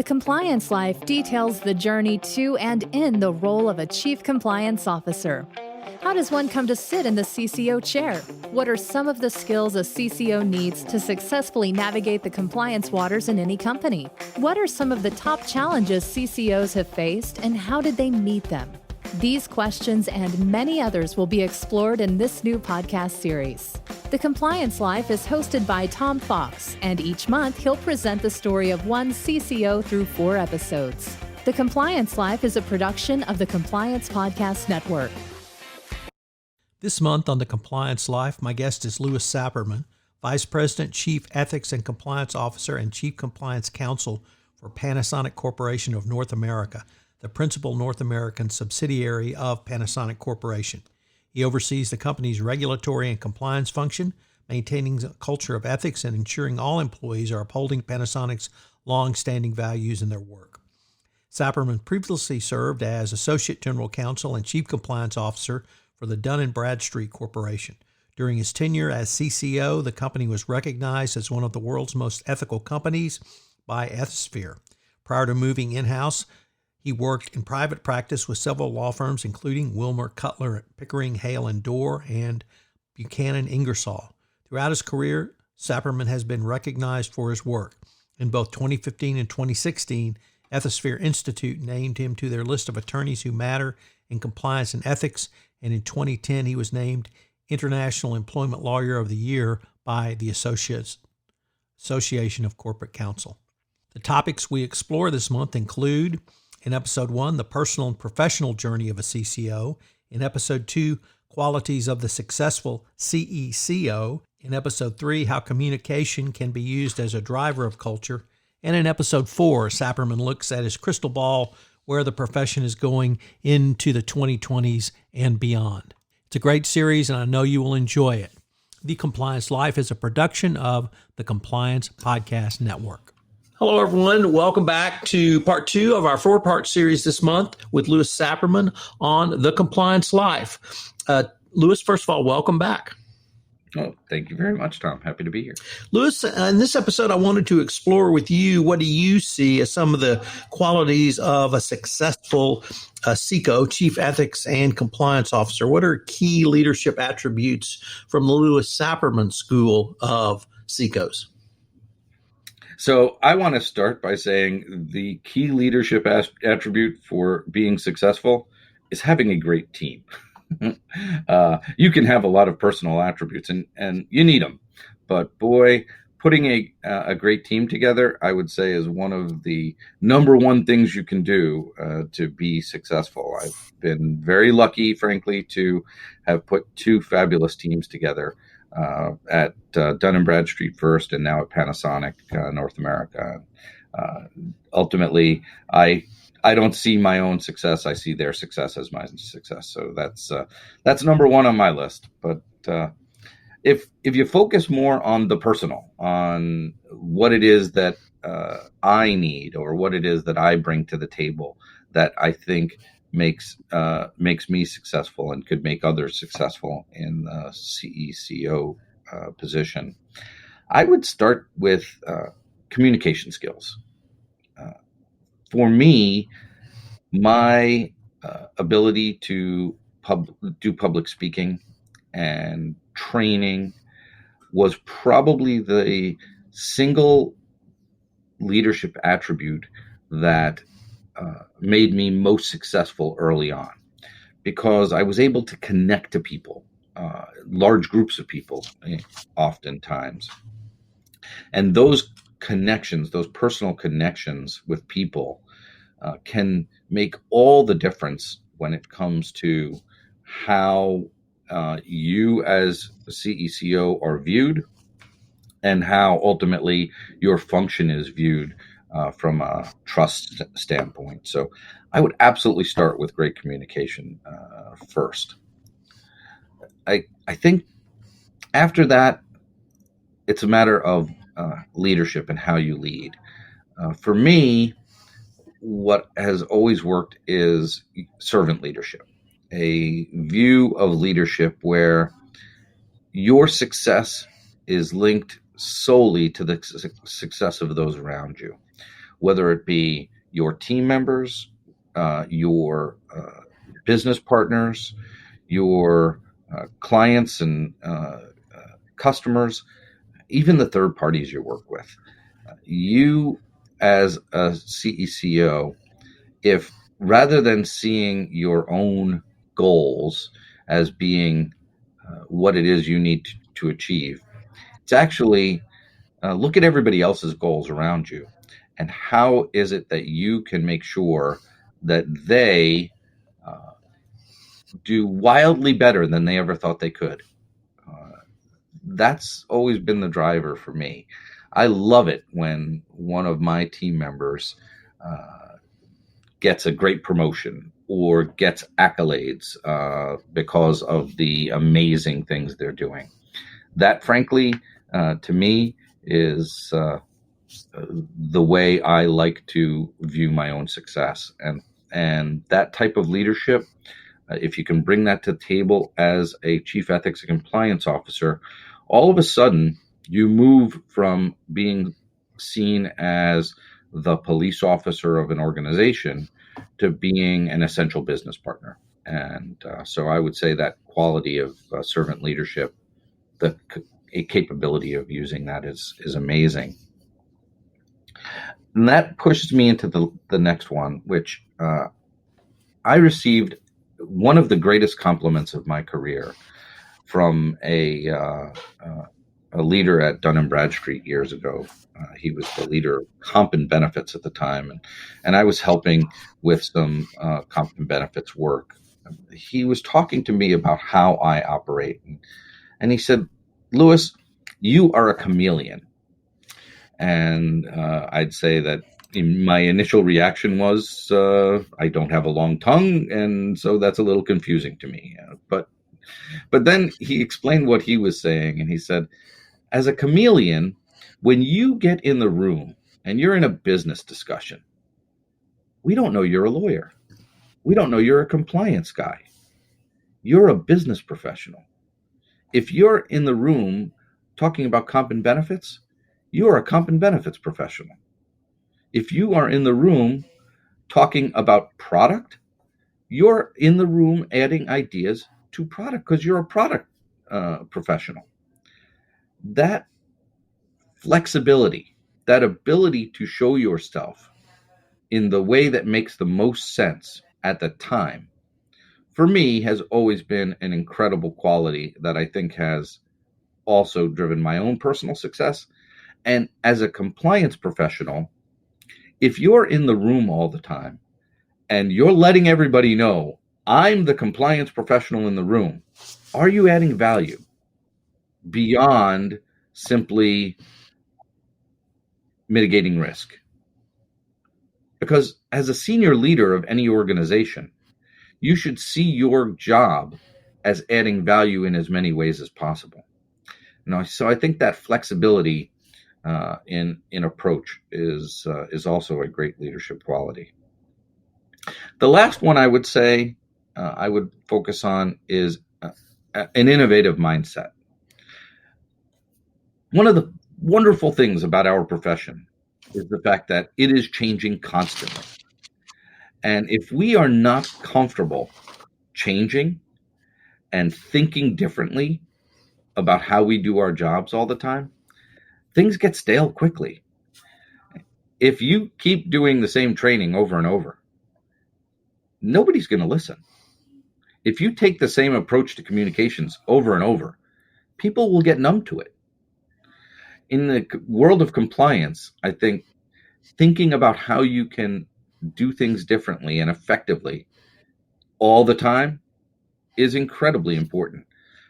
The Compliance Life details the journey to and in the role of a Chief Compliance Officer. How does one come to sit in the CCO chair? What are some of the skills a CCO needs to successfully navigate the compliance waters in any company? What are some of the top challenges CCOs have faced, and how did they meet them? These questions and many others will be explored in this new podcast series. The Compliance Life is hosted by Tom Fox, and each month he'll present the story of one CCO through 4 episodes. The Compliance Life is a production of the Compliance Podcast Network. This month on The Compliance Life, my guest is Louis Sapirman, Vice President, Chief Ethics and Compliance Officer, and Chief Compliance Counsel for Panasonic Corporation of North America, the principal North American subsidiary of Panasonic Corporation. He oversees the company's regulatory and compliance function, maintaining a culture of ethics and ensuring all employees are upholding Panasonic's long-standing values in their work. Sapirman previously served as Associate General Counsel and Chief Compliance Officer for the Dun & Bradstreet Corporation. During his tenure as CCO, the company was recognized as one of the world's most ethical companies by Ethisphere. Prior to moving in-house, he worked in private practice with several law firms, including Wilmer Cutler, Pickering, Hale & Dorr, and Buchanan Ingersoll. Throughout his career, Sapirman has been recognized for his work. In both 2015 and 2016, Ethisphere Institute named him to their list of attorneys who matter in compliance and ethics, and in 2010, he was named International Employment Lawyer of the Year by the Association of Corporate Counsel. The topics we explore this month include, in Episode 1, the personal and professional journey of a CCO. In Episode 2, qualities of the successful CECO. In Episode 3, how communication can be used as a driver of culture. And in Episode 4, Sapirman looks at his crystal ball, where the profession is going into the 2020s and beyond. It's a great series, and I know you will enjoy it. The Compliance Life is a production of the Compliance Podcast Network. Hello, everyone. Welcome back to part 2 of our 4-part series this month with Louis Sapirman on The Compliance Life. Louis, first of all, welcome back. Oh, thank you very much, Tom. Happy to be here. Louis, in this episode, I wanted to explore with you, what do you see as some of the qualities of a successful CECO, Chief Ethics and Compliance Officer? What are key leadership attributes from the Louis Sapirman School of CECOs? So I want to start by saying the key leadership attribute for being successful is having a great team. You can have a lot of personal attributes and you need them, but boy, putting a great team together, I would say, is one of the number one things you can do to be successful. I've been very lucky, frankly, to have put 2 fabulous teams together at Dun & Bradstreet first, and now at Panasonic North America. Ultimately, I don't see my own success. I see their success as my success. So that's number one on my list. But if you focus more on the personal, on what it is that I need or what it is that I bring to the table that I think makes me successful and could make others successful in the CECO position, I would start with communication skills. For me, my ability to do public speaking and training was probably the single leadership attribute that made me most successful early on, because I was able to connect to people, large groups of people, oftentimes. And those connections, those personal connections with people, can make all the difference when it comes to how you as a CECO are viewed and how ultimately your function is viewed from a trust standpoint. So I would absolutely start with great communication first. I think after that, it's a matter of leadership and how you lead. For me, what has always worked is servant leadership, a view of leadership where your success is linked solely to the success of those around you. whether it be your team members, your business partners, your clients and customers, even the third parties you work with. You, as a CECO, if rather than seeing your own goals as being what it is you need to achieve, it's actually look at everybody else's goals around you and how is it that you can make sure that they do wildly better than they ever thought they could. That's always been the driver for me. I love it when one of my team members gets a great promotion or gets accolades because of the amazing things they're doing. That, frankly, to me, is the way I like to view my own success. And that type of leadership, if you can bring that to the table as a chief ethics and compliance officer, all of a sudden you move from being seen as the police officer of an organization to being an essential business partner. And so I would say that quality of servant leadership, the capability of using that is amazing. And that pushes me into the next one, which I received one of the greatest compliments of my career from a leader at Dun & Bradstreet years ago. He was the leader of comp and benefits at the time, and I was helping with some comp and benefits work. He was talking to me about how I operate, and he said, "Louis, you are a chameleon." And I'd say that my initial reaction was, I don't have a long tongue, and so that's a little confusing to me. But then he explained what he was saying, and he said, as a chameleon, when you get in the room and you're in a business discussion, we don't know you're a lawyer. We don't know you're a compliance guy. You're a business professional. If you're in the room talking about comp and benefits, you are a comp and benefits professional. If you are in the room talking about product, you're in the room adding ideas to product because you're a product professional. That flexibility, that ability to show yourself in the way that makes the most sense at the time, for me, has always been an incredible quality that I think has also driven my own personal success. And as a compliance professional, if you're in the room all the time and you're letting everybody know, I'm the compliance professional in the room, are you adding value beyond simply mitigating risk? Because as a senior leader of any organization, you should see your job as adding value in as many ways as possible. So I think that flexibility in approach is also a great leadership quality. The last one I would say I would focus on is an innovative mindset. One of the wonderful things about our profession is the fact that it is changing constantly. And if we are not comfortable changing and thinking differently about how we do our jobs all the time, things get stale quickly. If you keep doing the same training over and over, nobody's going to listen. If you take the same approach to communications over and over, people will get numb to it. In the world of compliance, I think thinking about how you can do things differently and effectively all the time is incredibly important.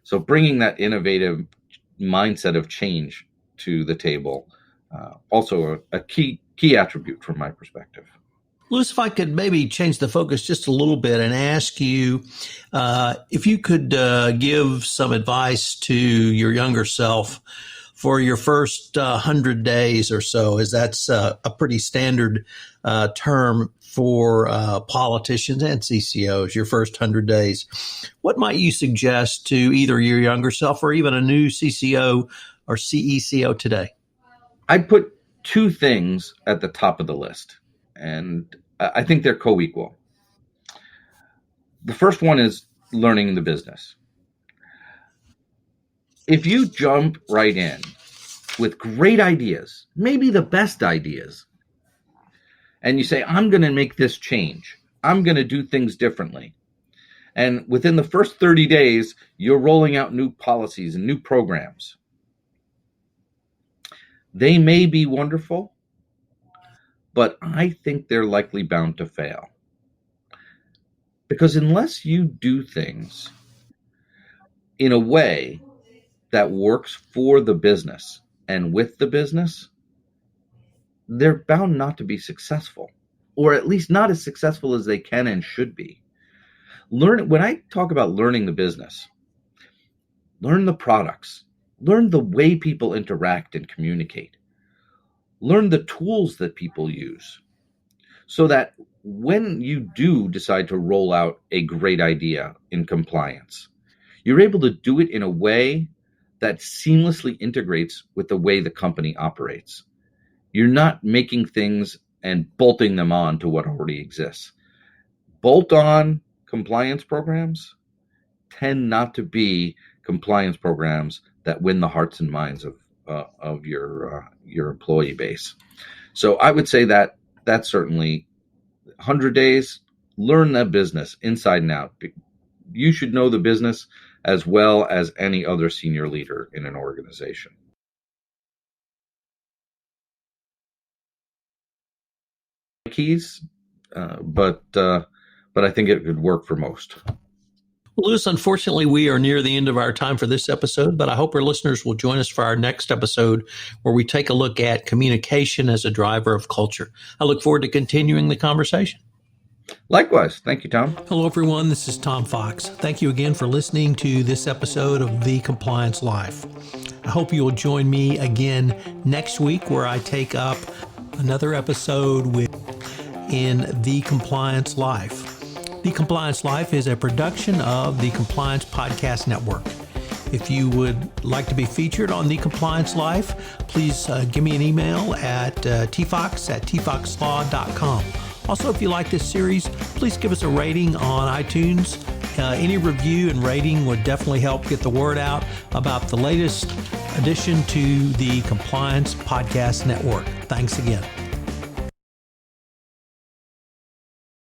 So bringing that innovative mindset of change to the table, also a key attribute from my perspective. Louis, if I could maybe change the focus just a little bit and ask you if you could give some advice to your younger self for your first 100 days or so, as that's a pretty standard term for politicians and CCOs, your first 100 days. What might you suggest to either your younger self or even a new CCO or CECO today? I put two things at the top of the list, and I think they're co-equal. The first one is learning the business. If you jump right in with great ideas, maybe the best ideas, and you say, I'm going to make this change, I'm going to do things differently, and within the first 30 days, you're rolling out new policies and new programs, they may be wonderful, but I think they're likely bound to fail. Because unless you do things in a way that works for the business and with the business, they're bound not to be successful, or at least not as successful as they can and should be. When I talk about learning the business, learn the products, learn the way people interact and communicate, learn the tools that people use, so that when you do decide to roll out a great idea in compliance, you're able to do it in a way that seamlessly integrates with the way the company operates. You're not making things and bolting them on to what already exists. Bolt-on compliance programs tend not to be compliance programs that win the hearts and minds of your employee base. So I would say that that's certainly 100 days, learn that business inside and out. You should know the business as well as any other senior leader in an organization. Keys, but I think it could work for most. Well, Louis, unfortunately, we are near the end of our time for this episode, but I hope our listeners will join us for our next episode where we take a look at communication as a driver of culture. I look forward to continuing the conversation. Likewise. Thank you, Tom. Hello, everyone. This is Tom Fox. Thank you again for listening to this episode of The Compliance Life. I hope you will join me again next week where I take up another episode in The Compliance Life. The Compliance Life is a production of the Compliance Podcast Network. If you would like to be featured on The Compliance Life, please give me an email at tfox@tfoxlaw.com. Also, if you like this series, please give us a rating on iTunes. Any review and rating would definitely help get the word out about the latest addition to the Compliance Podcast Network. Thanks again.